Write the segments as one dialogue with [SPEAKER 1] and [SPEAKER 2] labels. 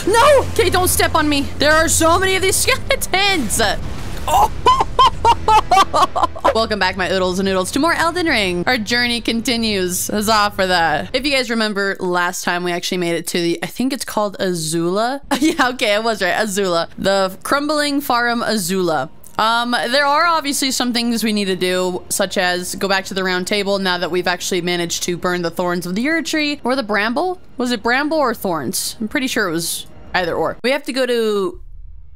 [SPEAKER 1] No! Okay, don't step on me. There are so many of these skeletons. Oh. Welcome back, my oodles and noodles, to more Elden Ring. Our journey continues. Huzzah for that. If you guys remember last time, we actually made it to the, I think it's called Azula. Yeah, okay, I was right. Azula. The crumbling Farum Azula. There are obviously some things we need to do, such as go back to the round table now that we've actually managed to burn the thorns of the Ur tree, or the bramble. Was it bramble or thorns? I'm pretty sure it was either or. We have to go to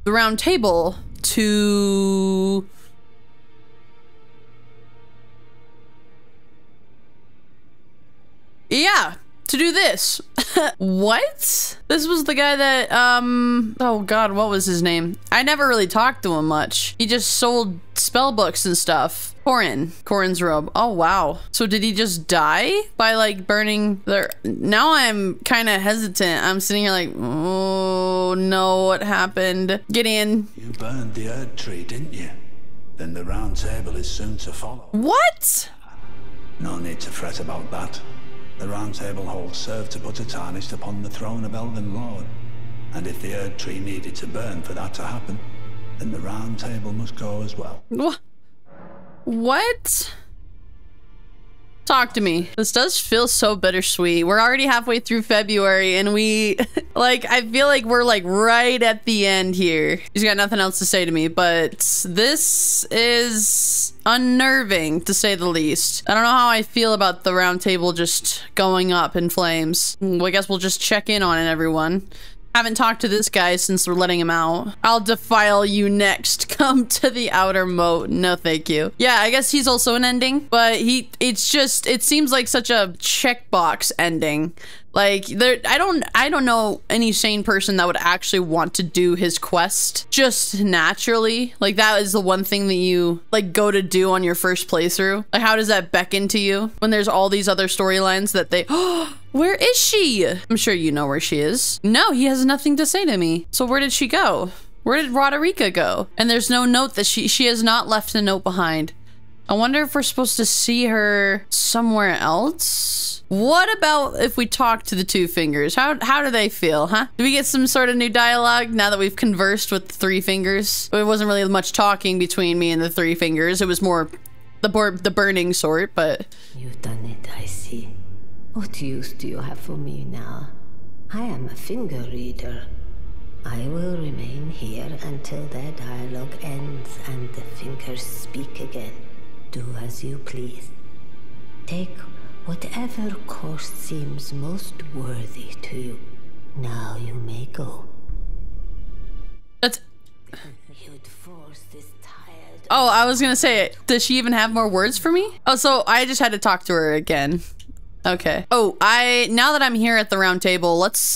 [SPEAKER 1] the round table to... Yeah, to do this. What? This was the guy that, oh God, what was his name? I never really talked to him much. He just sold spell books and stuff. Corin's robe. Oh, wow. So did he just die by like burning their... Now I'm kind of hesitant. I'm sitting here like, oh no, what happened? Gideon.
[SPEAKER 2] You burned the Erd tree, didn't you? Then the round table is soon to follow.
[SPEAKER 1] What?
[SPEAKER 2] No need to fret about that. The round table holds serve to put a tarnish upon the throne of Elden Lord. And if the Erd tree needed to burn for that to happen, then the round table must go as well.
[SPEAKER 1] What? Talk to me. This does feel so bittersweet. We're already halfway through February and we, like, I feel like we're like right at the end here. He's got nothing else to say to me, but this is unnerving to say the least. I don't know how I feel about the round table just going up in flames. Well, I guess we'll just check in on it, everyone. Haven't talked to this guy since we're letting him out. I'll defile you next. Come to the outer moat. No, thank you. Yeah, I guess he's also an ending, but it's just, it seems like such a checkbox ending. Like I don't know any sane person that would actually want to do his quest just naturally. Like that is the one thing that you like go to do on your first playthrough. Like how does that beckon to you when there's all these other storylines that they, oh, where is she? I'm sure you know where she is. No, he has nothing to say to me. So where did she go? Where did Roderica go? And there's no note that she has not left a note behind. I wonder if we're supposed to see her somewhere else? What about if we talk to the two fingers? How do they feel, huh? Do we get some sort of new dialogue now that we've conversed with the three fingers? It wasn't really much talking between me and the three fingers. It was more the burning sort, but...
[SPEAKER 3] You've done it, I see. What use do you have for me now? I am a finger reader. I will remain here until their dialogue ends and the fingers speak again. Do as you please. Take whatever course seems most worthy to you. Now you may go.
[SPEAKER 1] That's...
[SPEAKER 3] You'd force this tired...
[SPEAKER 1] Oh, I was gonna say, does she even have more words for me? Oh, so I just had to talk to her again. Okay. Oh, now that I'm here at the round table, let's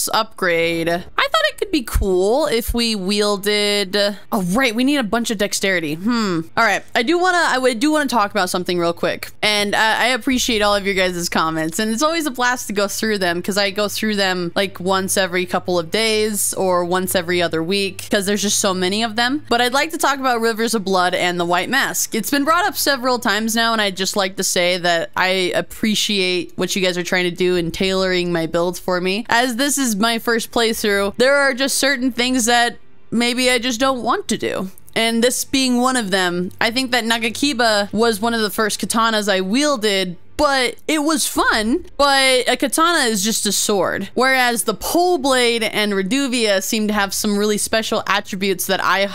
[SPEAKER 1] upgrade. I thought it could be cool if we wielded, oh right, we need a bunch of dexterity. All right, I do wanna talk about something real quick. And I appreciate all of your guys' comments, and it's always a blast to go through them because I go through them like once every couple of days or once every other week because there's just so many of them. But I'd like to talk about Rivers of Blood and the White Mask. It's been brought up several times now, and I'd just like to say that I appreciate what you guys are trying to do in tailoring my builds for me. As this is my first playthrough, there are just certain things that maybe I just don't want to do. And this being one of them. I think that Nagakiba was one of the first katanas I wielded, but it was fun. But a katana is just a sword. Whereas the pole blade and Reduvia seem to have some really special attributes that I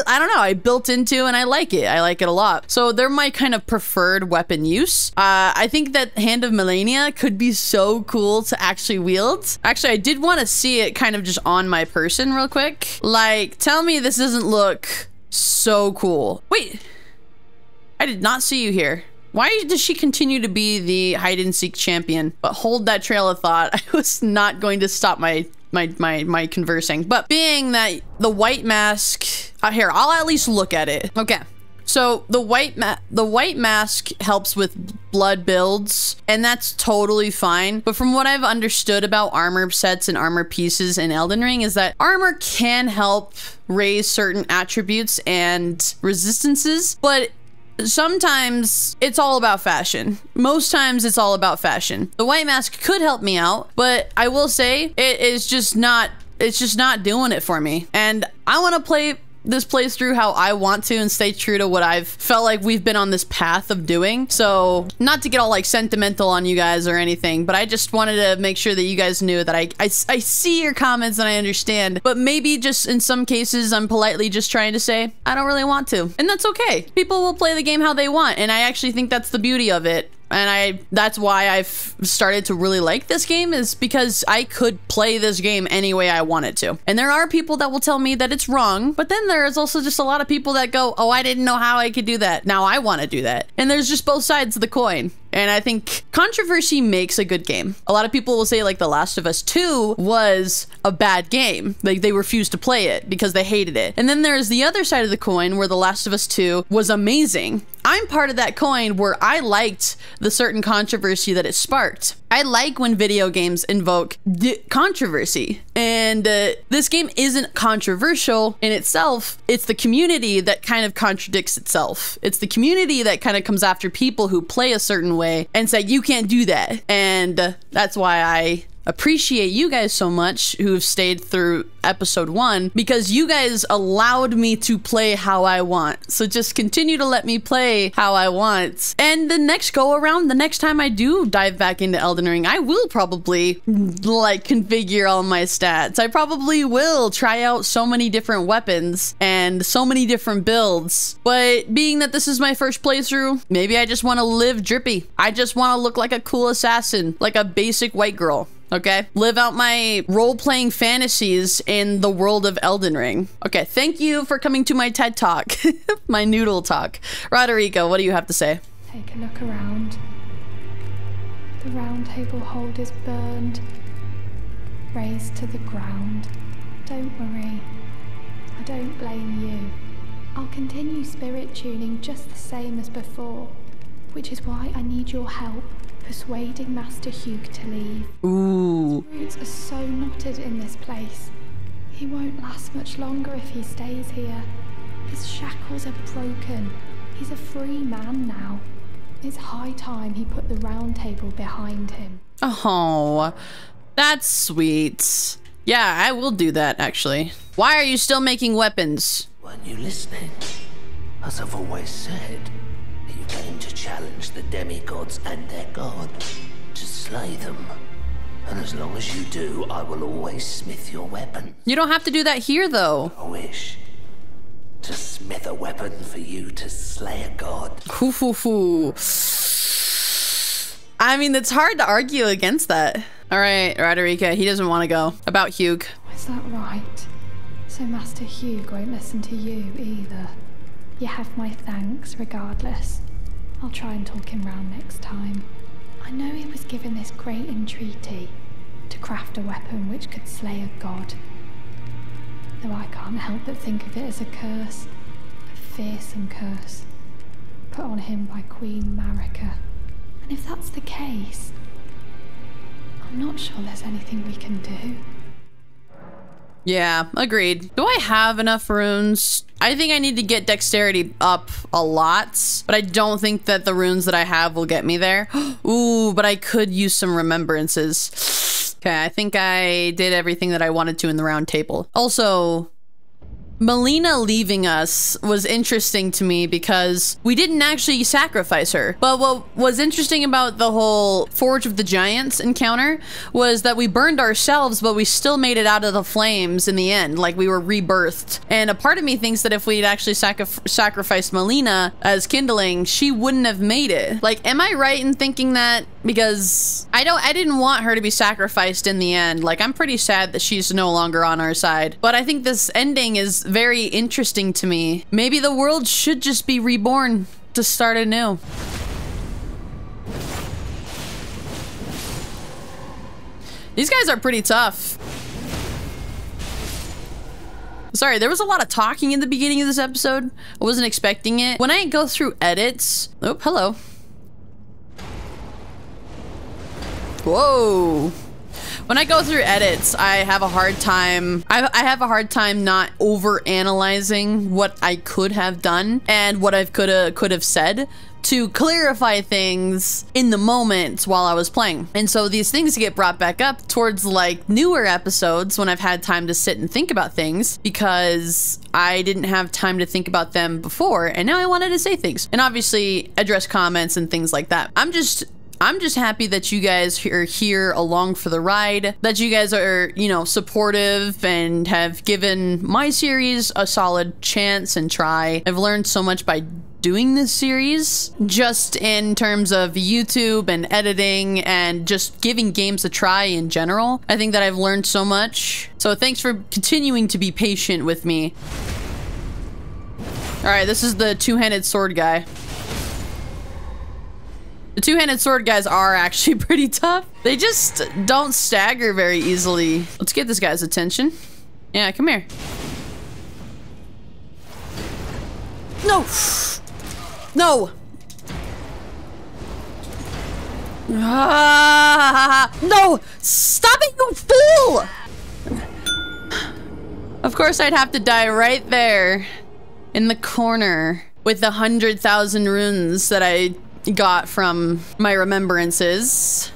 [SPEAKER 1] don't know, I built into, and I like it. I like it a lot. So they're my kind of preferred weapon use. I think that Hand of Melania could be so cool to actually wield. Actually, I did want to see it kind of just on my person real quick. Like, tell me this doesn't look so cool. Wait, I did not see you here. Why does she continue to be the hide and seek champion? But hold that trail of thought. I was not going to stop my conversing. But being that the white mask, here, I'll at least look at it. Okay. So the white mask helps with blood builds, and that's totally fine. But from what I've understood about armor sets and armor pieces in Elden Ring is that armor can help raise certain attributes and resistances, but sometimes it's all about fashion. Most times it's all about fashion. The white mask could help me out, but I will say it is just not it's just not doing it for me. And I want to play this playthrough how I want to and stay true to what I've felt like we've been on this path of doing. So not to get all like sentimental on you guys or anything, but I just wanted to make sure that you guys knew that I see your comments and I understand, but maybe just in some cases I'm politely just trying to say I don't really want to, and that's okay. People will play the game how they want, and I actually think that's the beauty of it. And that's why I've started to really like this game, is because I could play this game any way I wanted to. And there are people that will tell me that it's wrong, but then there's also just a lot of people that go, oh, I didn't know how I could do that. Now I want to do that. And there's just both sides of the coin. And I think controversy makes a good game. A lot of people will say like The Last of Us 2 was a bad game. Like they refused to play it because they hated it. And then there's the other side of the coin where The Last of Us 2 was amazing. I'm part of that coin where I liked the certain controversy that it sparked. I like when video games invoke controversy. And this game isn't controversial in itself. It's the community that kind of contradicts itself. It's the community that kind of comes after people who play a certain way and say, you can't do that. And that's why I appreciate you guys so much who have stayed through episode 1, because you guys allowed me to play how I want. So just continue to let me play how I want. And the next go around, the next time I do dive back into Elden Ring, I will probably like configure all my stats. I probably will try out so many different weapons and so many different builds. But being that this is my first playthrough, maybe I just want to live drippy. I just want to look like a cool assassin, like a basic white girl. Okay, live out my role-playing fantasies in the world of Elden Ring. Okay, thank you for coming to my TED Talk, my noodle talk. Roderigo, what do you have to say?
[SPEAKER 4] Take a look around. The round table hold is burned, razed to the ground. Don't worry, I don't blame you. I'll continue spirit tuning just the same as before, which is why I need your help persuading Master Hugh to leave.
[SPEAKER 1] Ooh.
[SPEAKER 4] His roots are so knotted in this place. He won't last much longer if he stays here. His shackles are broken. He's a free man now. It's high time he put the round table behind him.
[SPEAKER 1] Oh, that's sweet. Yeah, I will do that, actually. Why are you still making weapons?
[SPEAKER 5] Weren't you listening? As I've always said, you came to challenge the demigods and their god, to slay them. And as long as you do, I will always smith your weapon.
[SPEAKER 1] You don't have to do that here, though.
[SPEAKER 5] I wish to smith a weapon for you to slay a god.
[SPEAKER 1] I mean, it's hard to argue against that. All right, Roderigo, he doesn't want to go. About Hugh.
[SPEAKER 4] Is that right? So Master Hugh won't listen to you either. You have my thanks regardless. I'll try and talk him round next time. I know he was given this great entreaty to craft a weapon which could slay a god. Though I can't help but think of it as a curse, a fearsome curse, put on him by Queen Marika. And if that's the case, I'm not sure there's anything we can do.
[SPEAKER 1] Yeah, agreed. Do I have enough runes? I think I need to get dexterity up a lot, but I don't think that the runes that I have will get me there. Ooh, but I could use some remembrances. Okay, I think I did everything that I wanted to in the round table. Also, Melina leaving us was interesting to me because we didn't actually sacrifice her. But what was interesting about the whole Forge of the Giants encounter was that we burned ourselves, but we still made it out of the flames in the end, like we were rebirthed. And a part of me thinks that if we'd actually sacrificed Melina as kindling, she wouldn't have made it. Like, am I right in thinking that? Because I didn't want her to be sacrificed in the end. Like, I'm pretty sad that she's no longer on our side. But I think this ending is very interesting to me. Maybe the world should just be reborn to start anew. These guys are pretty tough. Sorry, there was a lot of talking in the beginning of this episode. I wasn't expecting it. When I go through edits... Oh, hello. Whoa. When I go through edits, I have a hard time. I have a hard time not over analyzing what I could have done and what I could have said to clarify things in the moment while I was playing. And so these things get brought back up towards like newer episodes when I've had time to sit and think about things, because I didn't have time to think about them before, and now I wanted to say things and obviously address comments and things like that. I'm just happy that you guys are here along for the ride, that you guys are, you know, supportive and have given my series a solid chance and try. I've learned so much by doing this series, just in terms of YouTube and editing and just giving games a try in general. I think that I've learned so much. So thanks for continuing to be patient with me. All right, this is the two-handed sword guy. The two-handed sword guys are actually pretty tough. They just don't stagger very easily. Let's get this guy's attention. Yeah, come here. No! No! No! Stop it, you fool! Of course I'd have to die right there in the corner with the 100,000 runes that I got from my remembrances.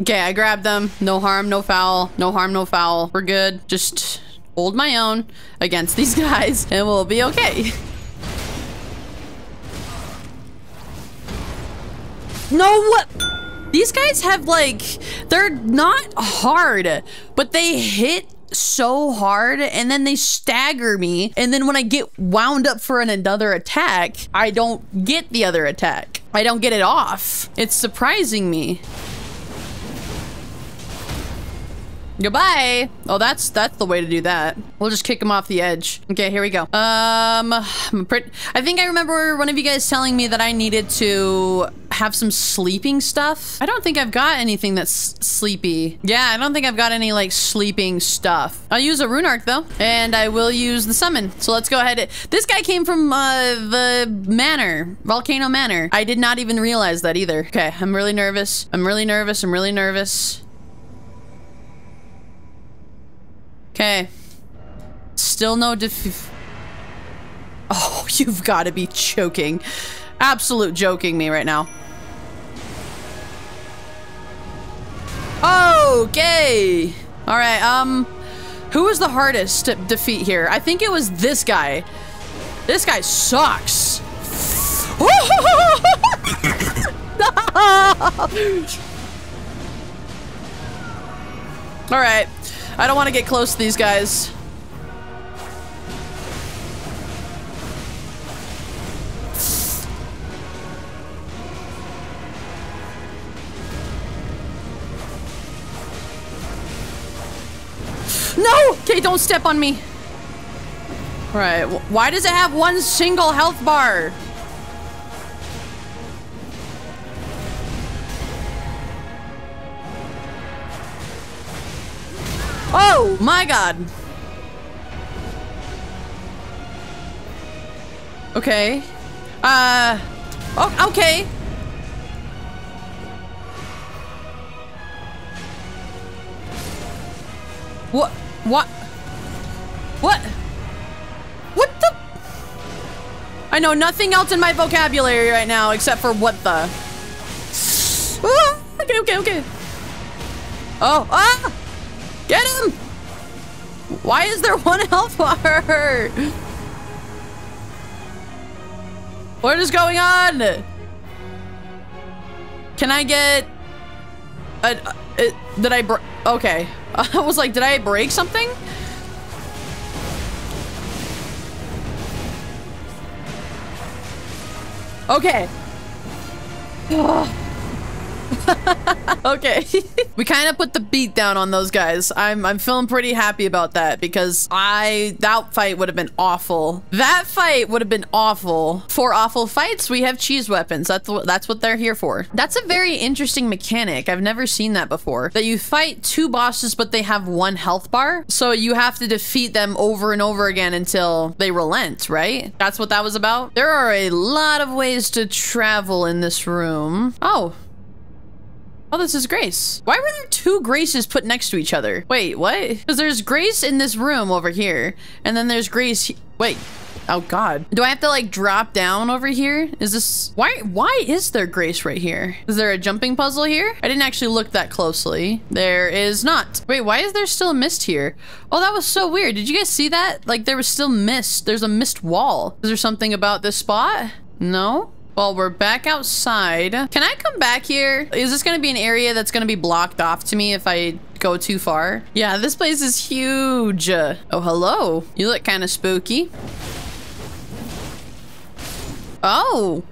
[SPEAKER 1] Okay, I grabbed them. No harm, no foul. No harm, no foul. We're good. Just hold my own against these guys and we'll be okay. No! These guys have like, they're not hard, but they hit so hard and then they stagger me, and then when I get wound up for another attack, I don't get the other attack. I don't get it off. It's surprising me. Goodbye. Oh, that's the way to do that. We'll just kick him off the edge. Okay, here we go. I think I remember one of you guys telling me that I needed to have some sleeping stuff. I don't think I've got anything that's sleepy. Yeah, I don't think I've got any like sleeping stuff. I'll use a rune arc though, and I will use the summon. So let's go ahead. This guy came from the manor, Volcano Manor. I did not even realize that either. Okay, I'm really nervous. I'm really nervous. I'm really nervous. Okay. Still no Oh, you've got to be joking. Absolute joking me right now. Okay. All right, who was the hardest to defeat here? I think it was this guy. This guy sucks. All right. I don't want to get close to these guys. No! Okay, don't step on me. All right, why does it have one single health bar? Oh my god. Okay. Oh, okay. What? What? What? What the? I know nothing else in my vocabulary right now except for what the. Ah, okay. Oh, ah! Get him! Why is there one health bar? What is going on? Can I get did I okay. I was like, did I break something? Okay. Okay. We kind of put the beat down on those guys. I'm feeling pretty happy about that because that fight would have been awful. That fight would have been awful. For awful fights, we have cheese weapons. That's what they're here for. That's a very interesting mechanic. I've never seen that before. That you fight two bosses, but they have one health bar. So you have to defeat them over and over again until they relent, right? That's what that was about. There are a lot of ways to travel in this room. Oh. Oh, this is Grace. Why were there two Graces put next to each other? Wait, what? Because there's Grace in this room over here. And then there's Grace. Wait. Oh God. Do I have to like drop down over here? Is this, why is there Grace right here? Is there a jumping puzzle here? I didn't actually look that closely. There is not. Wait, why is there still a mist here? Oh, that was so weird. Did you guys see that? Like there was still mist. There's a mist wall. Is there something about this spot? No? Well, we're back outside. Can I come back here? Is this gonna be an area that's gonna be blocked off to me if I go too far? Yeah, this place is huge. Oh, hello. You look kind of spooky. Oh,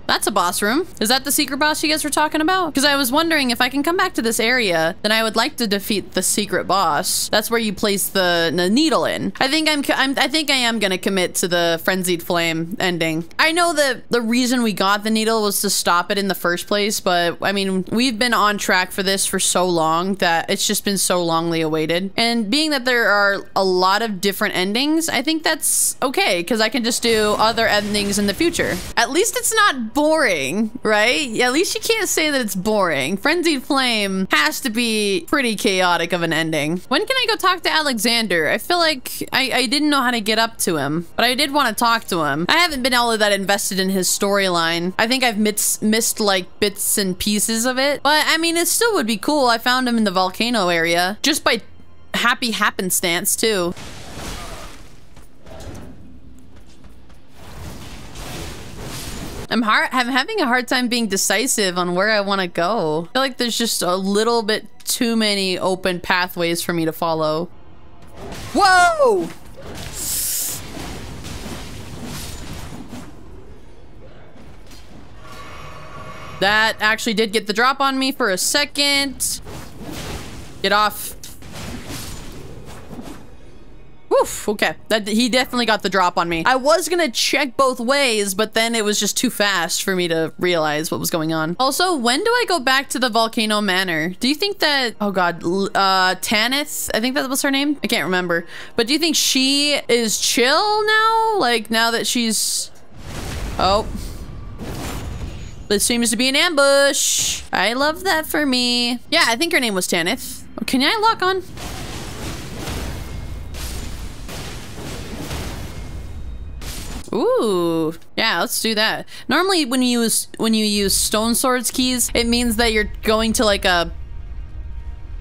[SPEAKER 1] that's a boss room. Is that the secret boss you guys were talking about? Because I was wondering if I can come back to this area, then I would like to defeat the secret boss. That's where you place the needle in. I think I am gonna commit to the Frenzied Flame ending. I know that the reason we got the needle was to stop it in the first place, but I mean, we've been on track for this for so long that it's just been so longly awaited. And being that there are a lot of different endings, I think that's okay, because I can just do other endings in the future. At least it's not boring, right? At least you can't say that it's boring. Frenzied Flame has to be pretty chaotic of an ending. When can I go talk to Alexander? I feel like I didn't know how to get up to him, but I did want to talk to him. I haven't been all that invested in his storyline. I think I've missed like bits and pieces of it, but I mean, it still would be cool. I found him in the volcano area just by happy happenstance too. I'm having a hard time being decisive on where I want to go. I feel like there's just a little bit too many open pathways for me to follow. Whoa! That actually did get the drop on me for a second. Get off. Oof, okay. He definitely got the drop on me. I was gonna check both ways, but then it was just too fast for me to realize what was going on. Also, when do I go back to the Volcano Manor? Do you think that, oh God, Tanith, I think that was her name? I can't remember. But do you think she is chill now? Like now that she's, oh. This seems to be an ambush. I love that for me. Yeah, I think her name was Tanith. Can I lock on? Ooh, yeah, let's do that. Normally when you use Stone Swords keys, it means that you're going to like a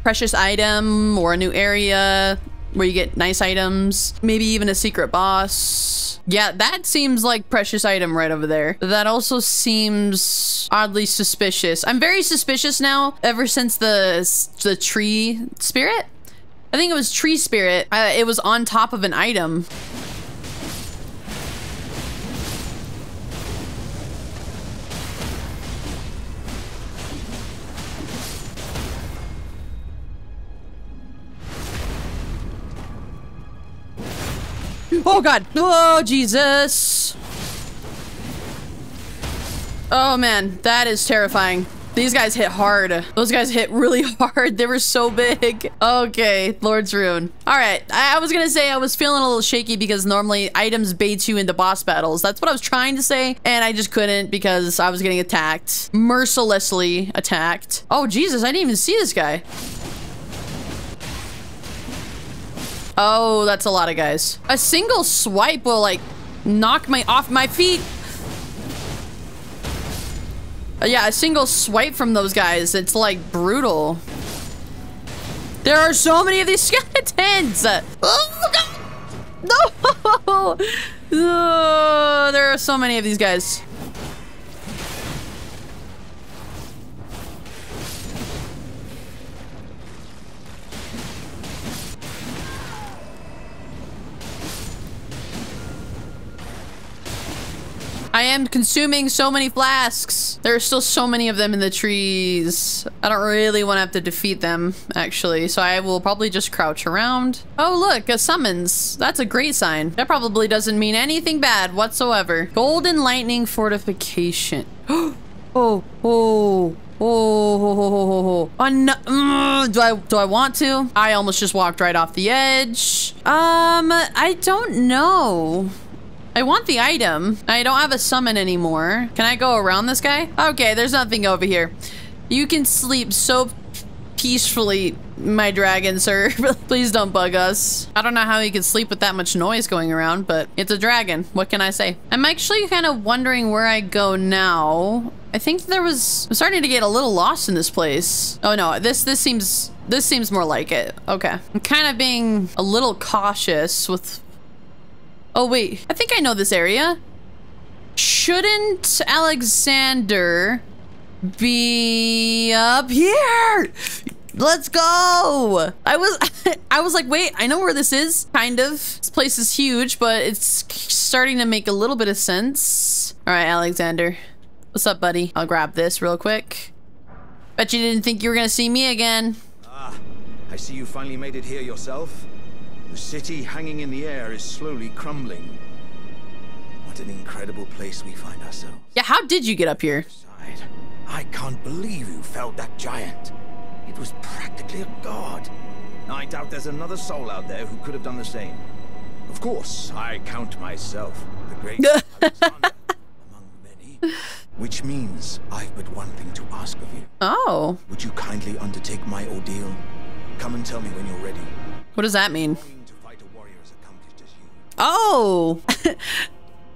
[SPEAKER 1] precious item or a new area where you get nice items, maybe even a secret boss. Yeah, that seems like precious item right over there. That also seems oddly suspicious. I'm very suspicious now ever since the tree spirit. I think it was tree spirit. It was on top of an item. Oh God, oh Jesus. Oh man, that is terrifying. These guys hit hard. Those guys hit really hard. They were so big. Okay, Lord's Rune. All right, I was gonna say I was feeling a little shaky because normally items bait you into boss battles. That's what I was trying to say, and I just couldn't because I was getting attacked. Mercilessly attacked. Oh Jesus, I didn't even see this guy. Oh, that's a lot of guys. A single swipe will like knock me off my feet. Yeah, a single swipe from those guys, it's like brutal. There are so many of these skeletons. Oh, no. Oh, there are so many of these guys. I am consuming so many flasks. There are still so many of them in the trees. I don't really want to have to defeat them, actually. So I will probably just crouch around. Oh, look, a summons. That's a great sign. That probably doesn't mean anything bad whatsoever. Golden Lightning Fortification. Oh. No. Do I want to? I almost just walked right off the edge. I don't know. I want the item. I don't have a summon anymore. Can I go around this guy? Okay, there's nothing over here. You can sleep so peacefully, my dragon, sir. Please don't bug us. I don't know how you could sleep with that much noise going around, but it's a dragon. What can I say? I'm actually kind of wondering where I go now. I think I'm starting to get a little lost in this place. Oh no, this seems more like it. Okay. I'm kind of being a little cautious with... Oh wait, I think I know this area. Shouldn't Alexander be up here? Let's go. I was like, wait, I know where this is, kind of. This place is huge, but it's starting to make a little bit of sense. All right, Alexander. What's up, buddy? I'll grab this real quick. Bet you didn't think you were gonna see me again.
[SPEAKER 6] Ah, I see you finally made it here yourself. The city hanging in the air is slowly crumbling. What an incredible place we find ourselves.
[SPEAKER 1] Yeah, how did you get up here?
[SPEAKER 6] I can't believe you felled that giant. It was practically a god. I doubt there's another soul out there who could have done the same. Of course, I count myself the great Alexander among many. Which means I've but one thing to ask of you.
[SPEAKER 1] Oh.
[SPEAKER 6] Would you kindly undertake my ordeal? Come and tell me when you're ready.
[SPEAKER 1] What does that mean?
[SPEAKER 6] To fight a warrior as accomplished as you.
[SPEAKER 1] Oh.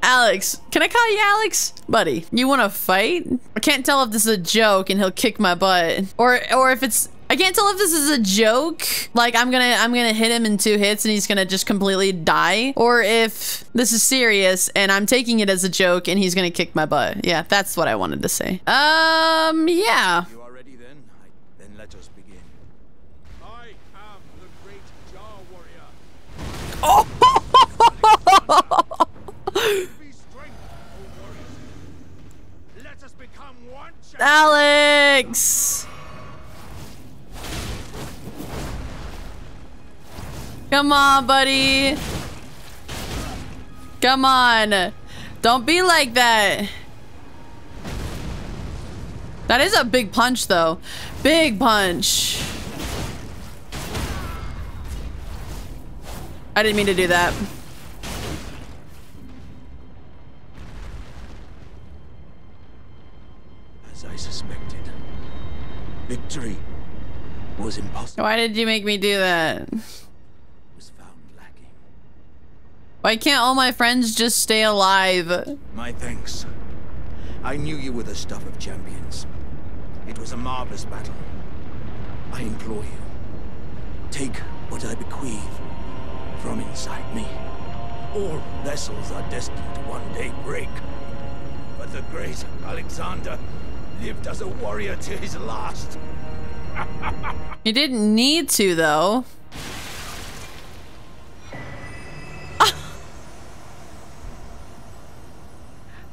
[SPEAKER 1] Alex. Can I call you Alex? Buddy, you want to fight? I can't tell if this is a joke and he'll kick my butt. Or if it's... I can't tell if this is a joke. Like, I'm gonna hit him in 2 hits and he's gonna just completely die. Or if this is serious and I'm taking it as a joke and he's gonna kick my butt. Yeah, that's what I wanted to say. Yeah.
[SPEAKER 6] You are ready then? Then let us begin. I am the great Jar Warrior.
[SPEAKER 1] Oh!
[SPEAKER 6] Be strength, O warriors. Let us become one.
[SPEAKER 1] Alex! Come on, buddy. Come on. Don't be like that. That is a big punch, though. Big punch. I didn't mean to do that.
[SPEAKER 6] As I suspected, victory was impossible.
[SPEAKER 1] Why did you make me do that?
[SPEAKER 6] Was found lacking.
[SPEAKER 1] Why can't all my friends just stay alive?
[SPEAKER 6] My thanks. I knew you were the stuff of champions. It was a marvelous battle. I implore you, take what I bequeath from inside me. All vessels are destined to one day break. But the great Alexander lived as a warrior to his last.
[SPEAKER 1] You didn't need to, though.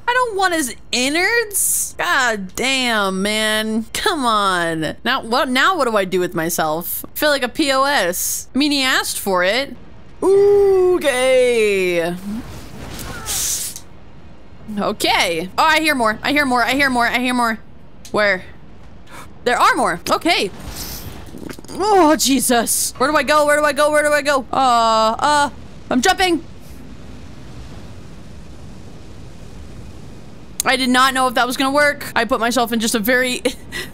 [SPEAKER 1] I don't want his innards. God damn, man. Come on. Now what do I do with myself? I feel like a POS. I mean, he asked for it. Okay. Okay. Oh, I hear more. I hear more. I hear more. I hear more. Where? There are more. Okay. Oh, Jesus. Where do I go? Where do I go? Where do I go? I'm jumping. I did not know if that was gonna work. I put myself in just a very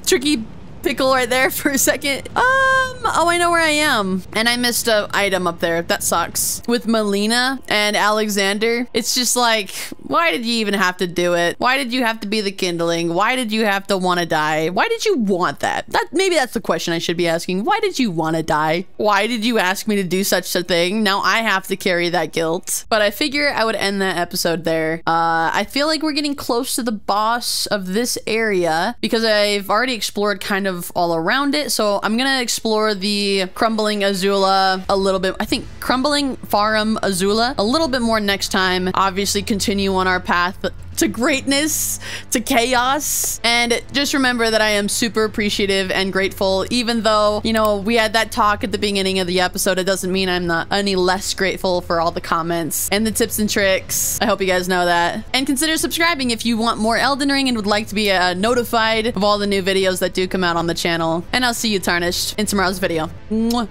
[SPEAKER 1] tricky pickle right there for a second. Oh, I know where I am. And I missed an item up there. That sucks. With Melina and Alexander, it's just like, why did you even have to do it? Why did you have to be the kindling? Why did you have to want to die? Why did you want that? Maybe that's the question I should be asking. Why did you want to die? Why did you ask me to do such a thing? Now I have to carry that guilt. But I figure I would end that episode there. I feel like we're getting close to the boss of this area because I've already explored kind of all around it. So I'm gonna explore the Crumbling Azula a little bit. I think Crumbling Farum Azula a little bit more next time. Obviously continue on our path to greatness, to chaos. And just remember that I am super appreciative and grateful. Even though, you know, we had that talk at the beginning of the episode, it doesn't mean I'm not any less grateful for all the comments and the tips and tricks. I hope you guys know that. And consider subscribing if you want more Elden Ring and would like to be notified of all the new videos that do come out on the channel. And I'll see you, Tarnished, in tomorrow's video. Mwah.